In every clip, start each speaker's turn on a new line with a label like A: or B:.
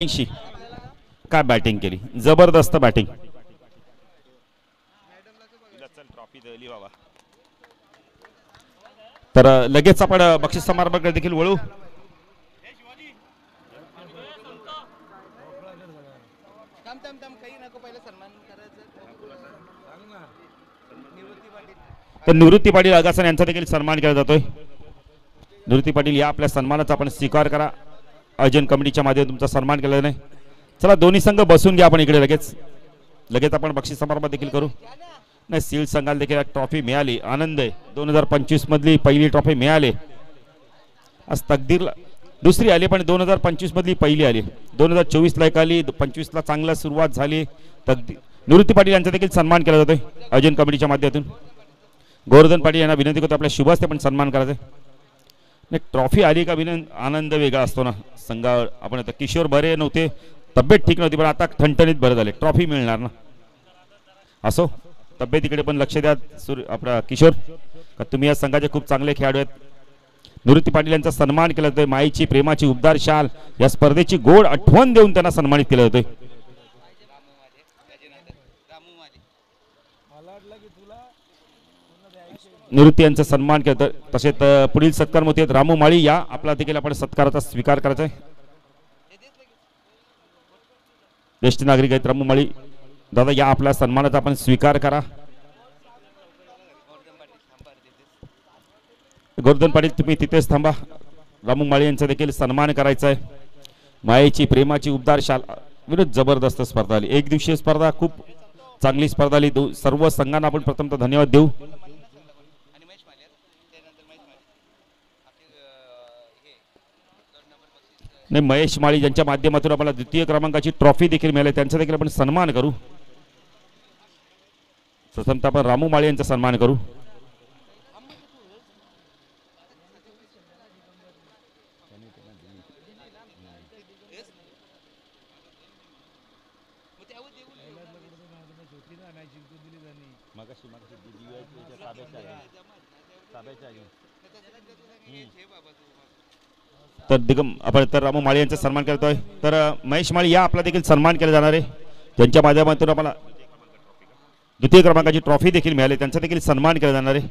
A: 80 काय बॅटिंग केली, जबरदस्त बॅटिंग. तर लगेच आपण बक्षीस समारंभाकडे देखील वळू. तर निवृत्ती पाटील अगासन यांचा देखील सन्मान केला जातोय. निवृत्ती पाटील या आपल्या सन्मानाचा आपण स्वीकार करा. आयोजन कमिटीच्या माध्यमातून तुमचा सन्मान केला नाही. चला दोन्ही संघ बसून घ्या आपण इकडे. लगेच आपण बक्षीस समारंभ देखील करू. नाही, सील संघाला देखील ट्रॉफी मिळाली, आनंद आहे. 2025 मधली पहिली ट्रॉफी मिळाली. आज तकदीरला दुसरी आली, पण 2025 मधली पहिली आली. 2024 ला एक आली, 25 ला चांगला सुरुवात झाली. निवृत्ती पाटील यांचा देखील सन्मान केला जातोय आयोजन कमिटीच्या माध्यमातून. गोवर्धन पाटील यांना विनंती करतो आपल्या शुभास्ते पण सन्मान करायचा. नाही, ट्रॉफी आली का आनंद वेगळा असतो ना संघावर. आपण आता किशोर बरे नव्हते, तब्येत ठीक नव्हती, पण आता ठणठणीत बरं झाले, ट्रॉफी मिळणार ना. असो, तब्येतीकडे पण लक्ष द्या आपला किशोर, का तुम्ही या संघाचे खूप चांगले खेळाडू आहेत. निवृत्ती पाटील यांचा सन्मान केला जातोय. माईची प्रेमाची उबदार शाल या स्पर्धेची गोड आठवण देऊन त्यांना सन्मानित केलं जातोय. निवृत्ती यांचा सन्मान केला. तसेच पुढील सत्कार मोठे रामू माळी या आपला देखील आपण सत्काराचा स्वीकार करायचा आहे. ज्येष्ठ नागरिक आहेत रामू माळी दादा, या आपल्या सन्मानाचा आपण स्वीकार करा. गोवर्धन पाटील तुम्ही तिथेच थांबा. रामू माळी यांचा देखील सन्मान करायचा आहे. मायेची प्रेमाची उबदार शाल विरुद्ध जबरदस्त स्पर्धा आली. एक दिवसीय स्पर्धा, खूप चांगली स्पर्धा आली. सर्व संघांना आपण प्रथमतः धन्यवाद देऊ. नाही, महेश माळी यांच्या माध्यमातून आपल्याला द्वितीय क्रमांकाची ट्रॉफी देखील मिळाली, त्यांचा देखील आपण सन्मान करू. प्रथमतः आपण रामू माळी यांचा सन्मान करू. तर दिगम आपण तर रामू माळी यांचा सन्मान करतोय. तर महेश माळी या आपला देखील सन्मान केला जाणार आहे. त्यांच्या माध्यमातून आम्हाला द्वितीय क्रमांकाची ट्रॉफी देखील मिळाली, त्यांचा देखील सन्मान केला जाणार आहे.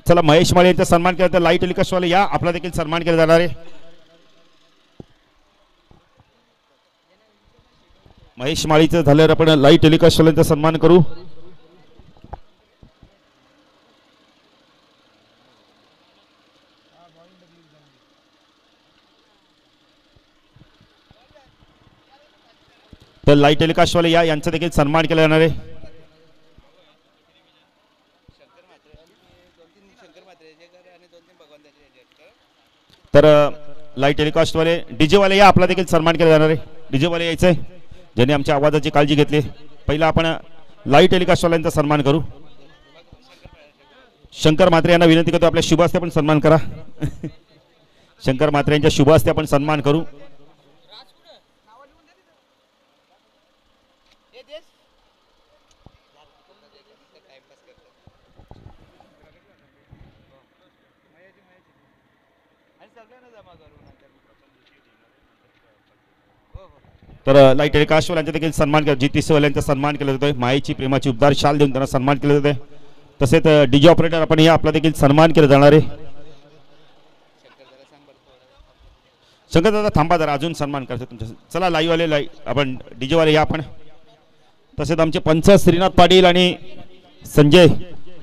A: चला, महेश माळी यांचा सन्मान केला तर लाईट टेलिकास्टवाले या आपला देखील सन्मान केला जाणार आहे. महेश माळीचं झाल्यावर आपण लाईव्ह टेलिकास्टवाल्यांचा सन्मान करू. तर लाईव्ह टेलिकास्टवाले या यांचा देखील सन्मान केला जाणार आहे. तर लाईव्ह टेलिकास्टवाले डीजेवाले या आपला देखील सन्मान केला जाणार आहे. डीजेवाले यायचंय ज्यांनी आमच्या आवाजाची काळजी घेतली. पहिला आपण लाईव्ह टेलिकास्टवाल्यांचा सन्मान करू. शंकर म्हात्रे यांना विनंती करतो आपल्या शुभास्ते पण सन्मान करा. शंकर म्हात्रे यांच्या शुभास्ते आपण सन्मान करू. तर लाईट टेलिकास्टवाल्यांचा देखील सन्मान केला. GTC सन्मान केला जातोय. मायेची प्रेमाची उबदार शाल देऊन त्यांना सन्मान केलं जातोय. तसेच डीजे ऑपरेटर आपण या आपला देखील सन्मान केला जाणार आहे. शंकर दादा थांबा जरा, अजून सन्मान करायचं तुमच्या. चला लाईव्ह वाले आपण डीजे वाले या आपण. तसेच आमचे पंच श्रीनाथ पाटील आणि संजय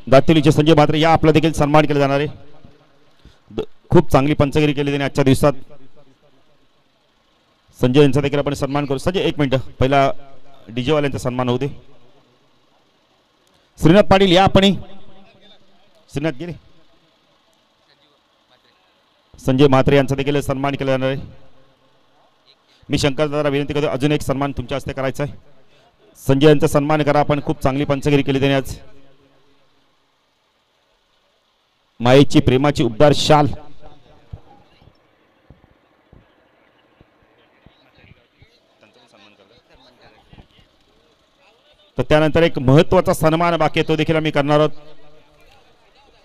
A: दातेलीचे संजय म्हात्रे या आपला देखील सन्मान केला जाणार आहे. खूप चांगली पंचगिरी केली त्यांनी आजच्या दिवसात. संजय यांचा देखील आपण सन्मान करू. संजय एक मिनिट, पहिला डीजे वाल्यांचा सन्मान होऊ दे. श्रीनाथ पाटील या आपण. श्रीनाथ गेले. संजय म्हात्रे यांचा देखील सन्मान केला जाणार आहे. मी शंकर दादा विनंती करतो अजून एक सन्मान तुमच्या हस्ते करायचा आहे. संजय यांचा सन्मान करा. आपण खूप चांगली पंचगिरी केली त्यांनी आज. मायेची प्रेमाची उबदार शाल तर त्यानंतर एक महत्त्वाचा सन्मान बाकी आहे, तो देखील आम्ही करणार आहोत.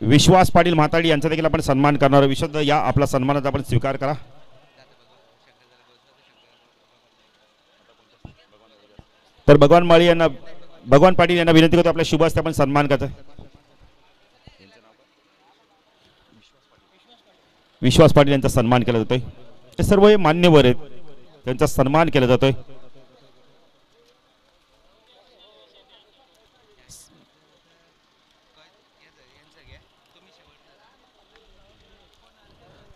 A: विश्वास पाटील म्हाताडी यांचा देखील आपण सन्मान करणार आहोत. विशुद्ध या आपला सन्मानाचा आपण स्वीकार करा. तर भगवान पाटील यांना विनंती करतो आपल्या शुभ हस्ते आपण सन्मान करतो. विश्वास पाटील यांचा सन्मान केला जातोय. हे सर्व हे मान्यवर आहेत, त्यांचा सन्मान केला जातोय.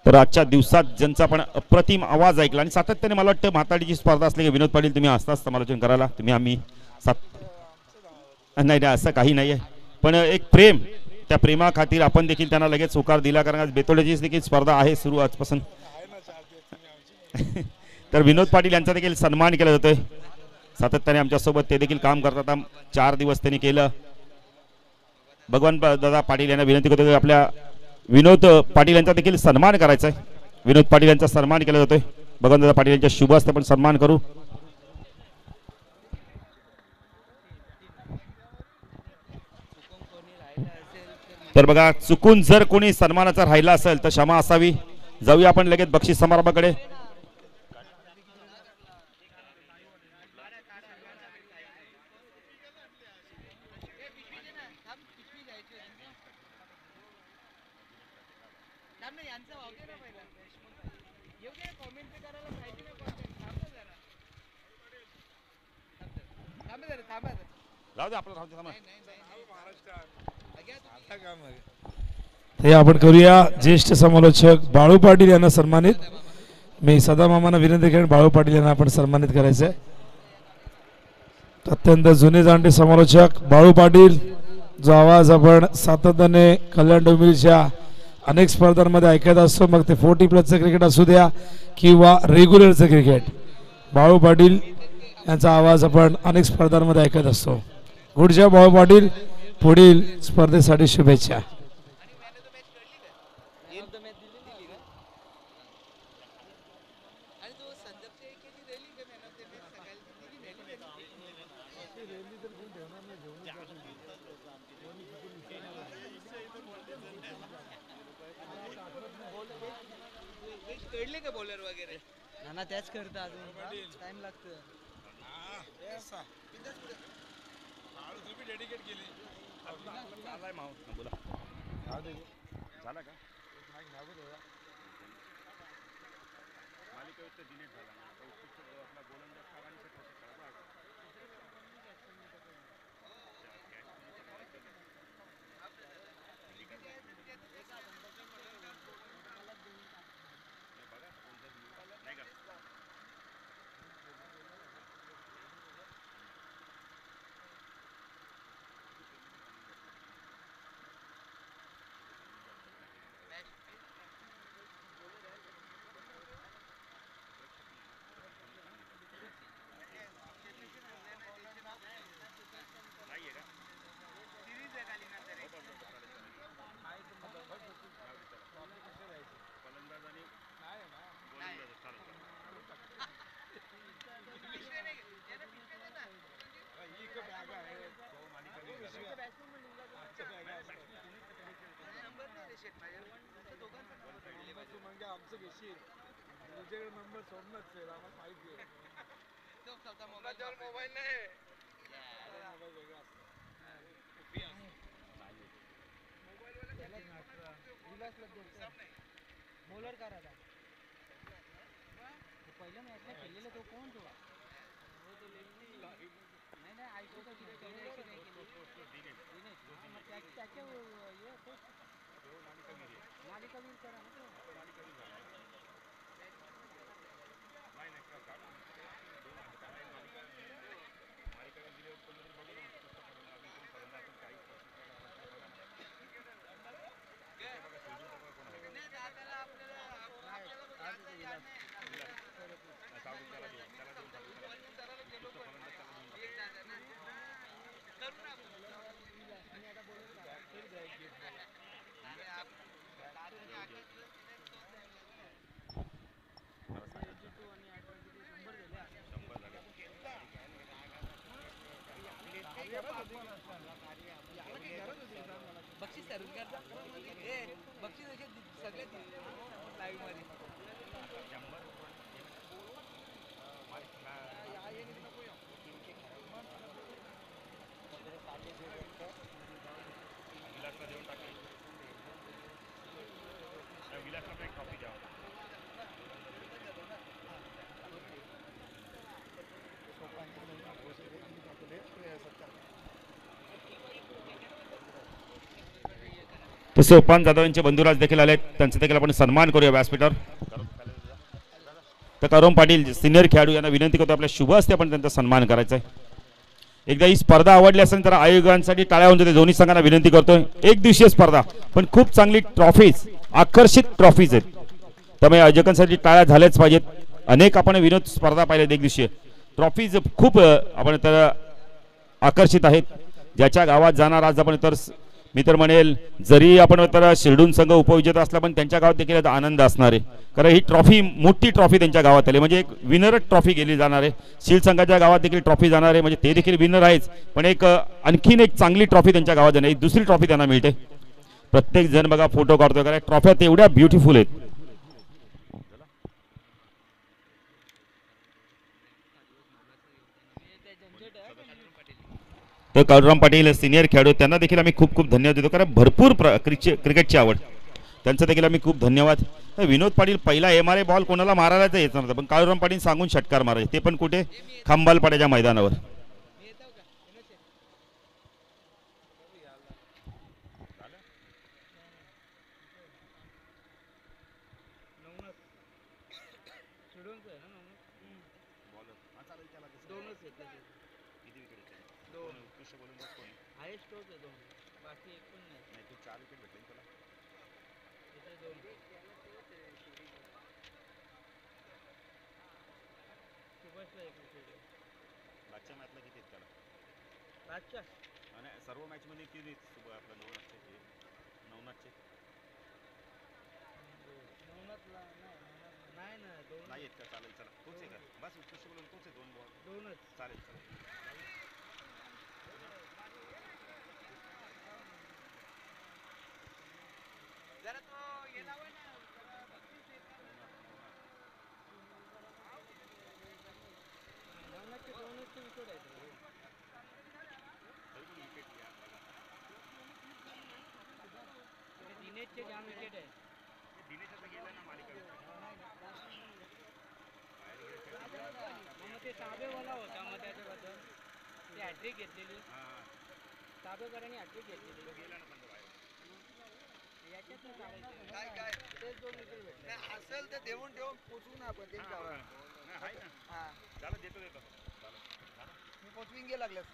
A: तर आजच्या दिवसात ज्यांचा आपण अप्रतिम आवाज ऐकला आणि सातत्याने मला वाटतं म्हाताडीची स्पर्धा असली की विनोद पाटील तुम्ही असताच समालोचन करायला तुम्ही आम्ही नाही नाही असं काही नाही आहे, पण एक प्रेम, त्या प्रेमाखातीर आपण देखील त्यांना लगेच होकार दिला, कारण आज बेतोड्याची देखील स्पर्धा आहे सुरू आजपासून. तर विनोद पाटील यांचा देखील सन्मान केला जातोय. सातत्याने आमच्यासोबत ते देखील काम करतात. 4 दिवस त्यांनी केलं. भगवान दादा पाटील यांना विनंती करतो आपल्या विनोद पाटील यांचा देखील सन्मान करायचा आहे. विनोद पाटील यांचा सन्मान केला जातोय. भगवान दादा पाटील यांच्या शुभ हस्ते पण सन्मान करू. तर बघा, चुकून जर कोणी सन्मानाचा राहिला असेल तर क्षमा असावी. जाऊया आपण लगेच बक्षीस समारंभाकडे.
B: हे आपण करूया. ज्येष्ठ समालोचक बाळू पाटील यांना सन्मानित. मी सदा मामांना विनंती करेन बाळू पाटील यांना आपण सन्मानित करायचं आहे. अत्यंत जुने जाणते समालोचक बाळू पाटील, जो आवाज आपण सातत्याने कल्याण डोंबिवलीच्या अनेक स्पर्धांमध्ये ऐकत असतो, मग ते 40+ क्रिकेट असू द्या किंवा रेग्युलरचं क्रिकेट, बाळू पाटील यांचा आवाज आपण अनेक स्पर्धांमध्ये ऐकत असतो. गुडच्या बाळू पाटील, पुढील स्पर्धेसाठी शुभेच्छा.
C: बॉलर वगैरे ना त्याच करता अजून टाइम लागतं. डेडिकेट केली झाला का मोबाईल नाही बॉलर करा था पहले मैच में खेले तो कौन तो नहीं आईपीएल का क्या ये मालिका भी करा ना बक्षीस सर्विस करता बक्षीस सगळे लाईव्ह मध्ये
A: तर सोपान जाधव यांचे बंधुराज देखील आले, त्यांचा देखील आपण सन्मान करूया व्यासपीठावर. तर करोम पाटील सिनियर खेळाडू यांना विनंती करतो आपल्या शुभ हस्ते आपण त्यांचा सन्मान करायचा आहे. एकदा ही स्पर्धा आवडली असेल तर आयोजकांसाठी टाळ्या होऊन जाते. दोन्ही संघांना विनंती करतोय, एक दिवसीय स्पर्धा पण खूप चांगली ट्रॉफीज, आकर्षित ट्रॉफीज आहेत, त्यामुळे आयोजकांसाठी टाळ्या झाल्याच पाहिजेत. अनेक आपण विनोद स्पर्धा पाहिल्यात, एक दिवसीय ट्रॉफीज खूप आपण तर आकर्षित आहेत. ज्याच्या गावात जाणार आज आपण तर मी तर म्हणेल, जरी आपण तर शिरडून संघ उपविजेता असला पण त्यांच्या गावात देखील आनंद असणार आहे, कारण ही ट्रॉफी मोठी ट्रॉफी त्यांच्या गावात आली, म्हणजे एक विनर ट्रॉफी गेली जाणार आहे. शील संघाच्या गावात देखील ट्रॉफी जाणार आहे, म्हणजे ते देखील विनर आहेच, पण एक आणखीन एक चांगली ट्रॉफी त्यांच्या गावात जाणार, एक दुसरी ट्रॉफी त्यांना मिळते. प्रत्येक जण बघा फोटो काढतोय, कारण ट्रॉफ्या तेवढ्या ब्युटिफुल आहेत. तर काळूराम पाटील सिनियर खेळाडू, त्यांना देखील आम्ही खूप खूप धन्यवाद देतो, कारण भरपूर क्रिकेटची आवड, त्यांचं देखील आम्ही खूप धन्यवाद. विनोद पाटील पहिला MRA बॉल कोणाला मारायला येत नव्हता, पण काळूराम पाटील सांगून षटकार मारायचे, ते पण कुठे, खंबालपाड्याच्या मैदानावर. सर्व मॅच मध्ये किती आपला नवनाथचे नाही आहेत का? चालेल, चला तोच आहे का? बस उत्कृष्ट बोलून तोच आहे, 2 बॉल 2च चालेल.
C: जरा तो ये लावा ना दिनेशचे जाम विकेट आहे. दिनेश आता गेला ना मालिका, मग ते ताबेवाला होता, मग त्याच्याबद्दल ते हॅट्रिक घेतलेली, ताबेकरांनी हॅट्रिक घेतलेली, गेला ना बंद बाहेर. याच्यात काय काय तेच 2 विकेट भेटले असेल तर देऊन ठेवून पोचवू ना आपण त्यांच्यावर. हां चला देतो मी पोचविंग गे लागल्यास.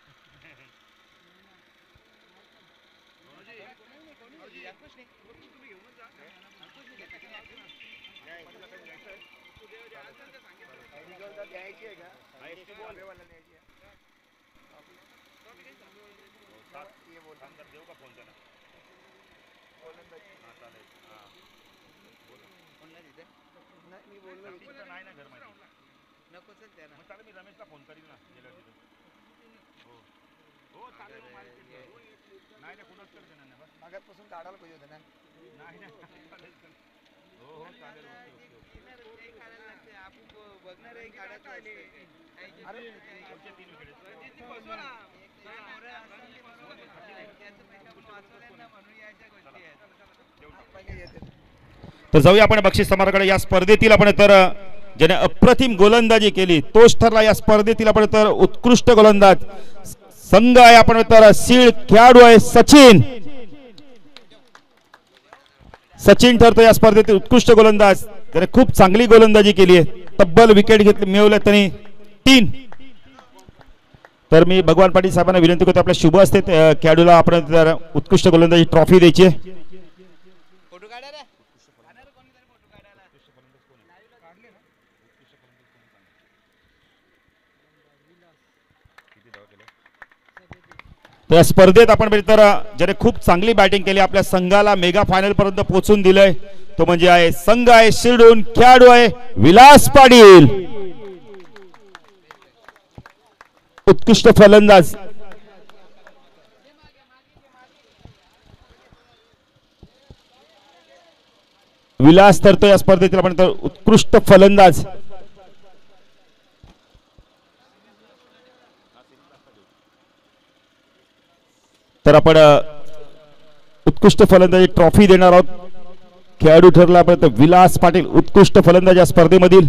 C: द्यायची आहे का? देऊ का फोन त्यांना? मी बोललो नाही ना घर माहिती नको सर त्यांना. चालेल, मी रमेशला फोन करीन ना गेल्या तिथं. हो चालेल, नाही ना कुणाच करते ना, बस मागातपासून काढायला पाहिजे होतं ना. नाही ना चालेल. हो हो चालेल, आपण बघणार आहे काढायचं. अरे 3 विकेट तर जाऊया आपण बक्षीस समारोहाकडे. या स्पर्धेतील आपण तर ज्याने अप्रतिम गोलंदाजी केली तोच ठरला या स्पर्धेतील आपण तर उत्कृष्ट गोलंदाज संघ आहे. आपण तर सीड खेळाडू आहे सचिन. सचिन ठरतो या स्पर्धेतील उत्कृष्ट गोलंदाज, त्याने खूप चांगली गोलंदाजी केली आहे, तब्बल विकेट घेतली मिळवल्या त्यांनी 3. तर मी भगवान पाटील साहेबांना विनंती करतो आपल्या शुभ हस्ते खेळाडूला आपण तर उत्कृष्ट गोलंदाजी ट्रॉफी द्यायची आहे. त्या स्पर्धेत आपण तर ज्याने खूप चांगली बॅटिंग केली, आपल्या संघाला मेगा फायनल पर्यंत पोहोचून दिलंय, तो म्हणजे आहे संघ आहे शिरडून, खेळाडू आहे विलास पाटील. उत्कृष्ट फलंदाज
A: विलास ठरतो या स्पर्धेतील आपण तर उत्कृष्ट फलंदाज. तर आपण उत्कृष्ट फलंदाजी ट्रॉफी देणार आहोत. खेळाडू ठरला आपण तर विलास पाटील उत्कृष्ट फलंदाज या स्पर्धेमधील.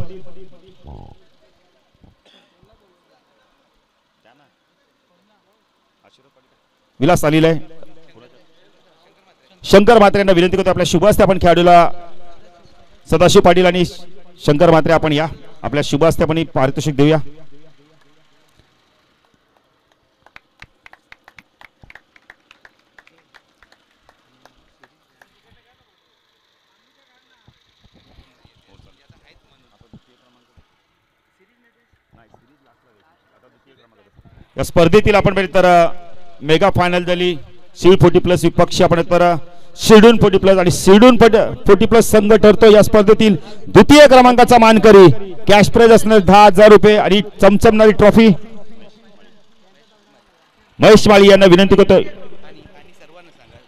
A: विलास आलेला आहे. शंकर म्हात्रे यांना विनंती करतो आपल्या शुभ हस्ते आपण खेळाडूला सदाशिव पाटील आणि शंकर म्हात्रे आपण या आपल्या शुभ हस्ते आपण पारितोषिक देऊया. या स्पर्धेतील आपण तर मेगा फायनल झाली. शिल्ड 40+ विपक्ष आपण तर शिर्डून 40+ आणि शिर्डून 40+ संघ ठरतो या स्पर्धेतील द्वितीय क्रमांकाचा मानकरी. कॅश प्राइज असणार 10,000 रुपये आणि चमचमणारी ट्रॉफी. महेश माळी यांना विनंती करतो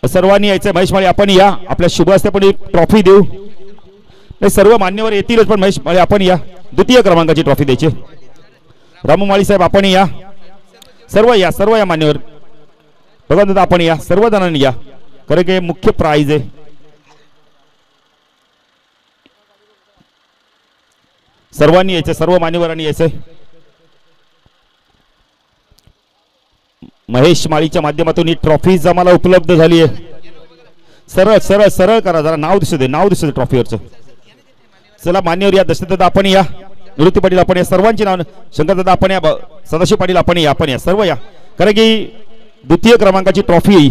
A: सर्वांनी यायचं. महेश माळी आपण या आपल्या शुभ हस्ते आपण ट्रॉफी देऊ. नाही सर्व मान्यवर येतीलच पण महेश माळी आपण या द्वितीय क्रमांकाची ट्रॉफी द्यायची. रामू माळी साहेब आपण या. सर्व या मान्यवर बघा दादा आपण या सर्व जणांनी या कारण की मुख्य प्राइज आहे. सर्वांनी यायचं सर्व मान्यवरांनी यायचंय. महेश माळीच्या माध्यमातून ही ट्रॉफी आम्हाला उपलब्ध झाली आहे. सरळ सरळ सरळ करा जरा नाव दिसू दे ट्रॉफीवरचं. चला मान्यवर या. दशरथ दादा आपण या. निवृत्ती पाटील आपण या. सर्वांची नाव. शंकर दादा आपण या. सदाशिव पाटील आपण या सर्व या कारण की द्वितीय क्रमांकाची ट्रॉफी.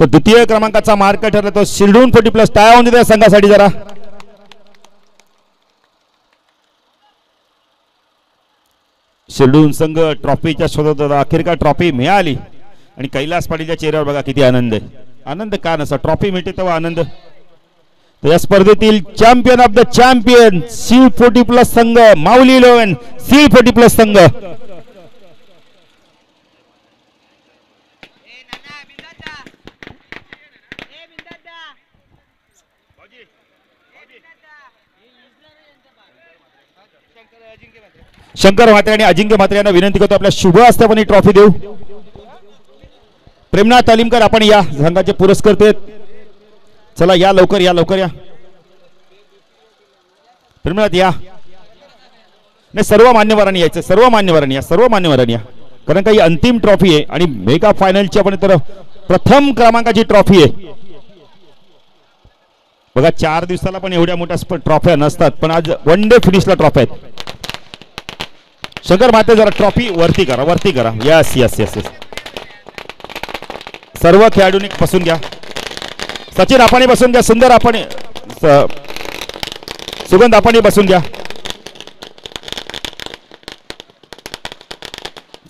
A: तो द्वितीय क्रमांकाचा मार्क ठरला तो शिर्डून 40+ टाळ्या होऊन देत्या संघासाठी जरा. शिर्डून संघ ट्रॉफीच्या शोधात अखेरकार ट्रॉफी मिळाली आणि कैलास पाटीलच्या चेहऱ्यावर बघा किती आनंद आहे. आनंद का नसा ट्रॉफी मिळते तेव्हा आनंद. तर या स्पर्धेतील champion of the champion shield 40+ संघ माऊली 11 शिल्ड 40+ संघ. शंकर म्हात्रे आणि अजिंक्य म्हात्रे यांना विनंती करतो आपल्या शुभ हस्ते आपण ही ट्रॉफी देऊ. प्रेमनाथ तालीमकर आपण या संघाचे पुरस्कर्ते. चला या लवकर या. प्रेमनाथ या. नाही सर्व मान्यवरांनी यायचं. सर्व मान्यवरांनी या कारण काही अंतिम ट्रॉफी आहे आणि मेगा फायनलची आपण तर प्रथम क्रमांकाची ट्रॉफी आहे. बघा 4 दिवसाला पण एवढ्या मोठ्या ट्रॉफ्या नसतात पण आज वन डे फिनिशला ट्रॉफी आहेत. शंकर म्हात्रे जरा ट्रॉफी वरती करा. यस. सर्व खेळाडूंनी बसून घ्या. सचिन आपण बसून घ्या. सुंदर आपण सुगंध आपण बसून घ्या.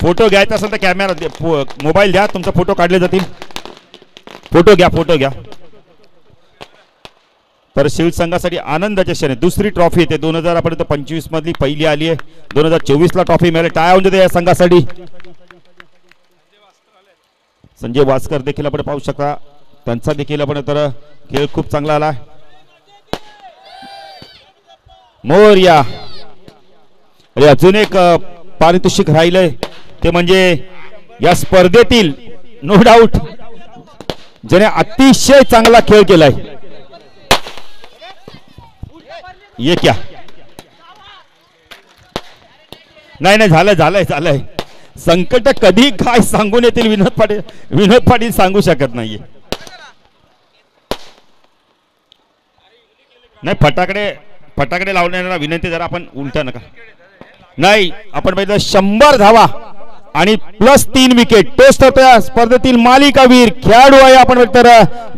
A: फोटो घ्यायचा असेल तर कॅमेरा मोबाईल द्या तुमचा फोटो काढले जातील. फोटो घ्या. तर शिल्ड संघासाठी आनंदाचे क्षण आहे. दुसरी ट्रॉफी येते 2025 मधली पहिली आली आहे. 2024 ला ट्रॉफी मिळाली. टाळ्या होऊन देते या संघासाठी. संजय वास्कर देखील आपण पाहू शकता. त्यांचा देखील आपण तर खेळ खूप चांगला आला. मोरया. अरे अजून एक पारितोषिक राहिलंय ते म्हणजे या स्पर्धेतील नो डाऊट ज्याने अतिशय चांगला खेळ केलाय. ये क्या नाही झालंय. संकट कधी काय सांगून येतील विनोद पाटील सांगू शकत नाहीये. नाही फटाकडे लावण्याला विनंती जरा आपण उलटा नका. नाही आपण पाहिजे 100 धावा आणि +3 विकेट. टोस्ट होत्या स्पर्धेतील मालिकावीर खेळाडू आहे आपण तर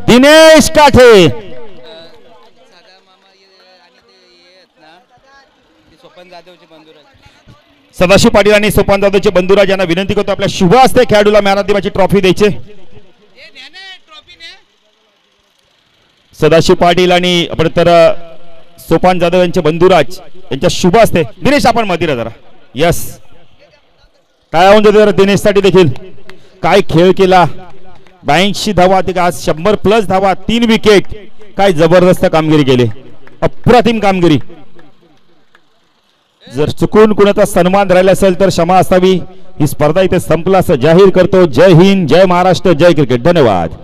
A: दिनेश काठे. सदाशिव पाटील आणि सोपान जाधवचे बंधुराज यांना विनंती करतो आपल्या शुभ हस्ते खेळाडूला मॅन ऑफ द मॅचची ट्रॉफी द्यायचे. सदाशिव पाटील आणि आपण तर सोपान जाधव यांचे बंधुराज यांच्या शुभ हस्ते. दिनेश आपण मधीर जरा यस टाळ्या होऊन देतो दिनेशसाठी देखील. काय खेळ केला. 82 धावा ते आज 100+ धावा 3 विकेट. काय जबरदस्त कामगिरी केली. अप्रतिम कामगिरी. जर चुकून कुणाचा सन्मान राहिला असेल तर क्षमा असावी. ही स्पर्धा इथे संपला असं जाहीर करतो. जय हिंद, जय महाराष्ट्र, जय क्रिकेट. धन्यवाद.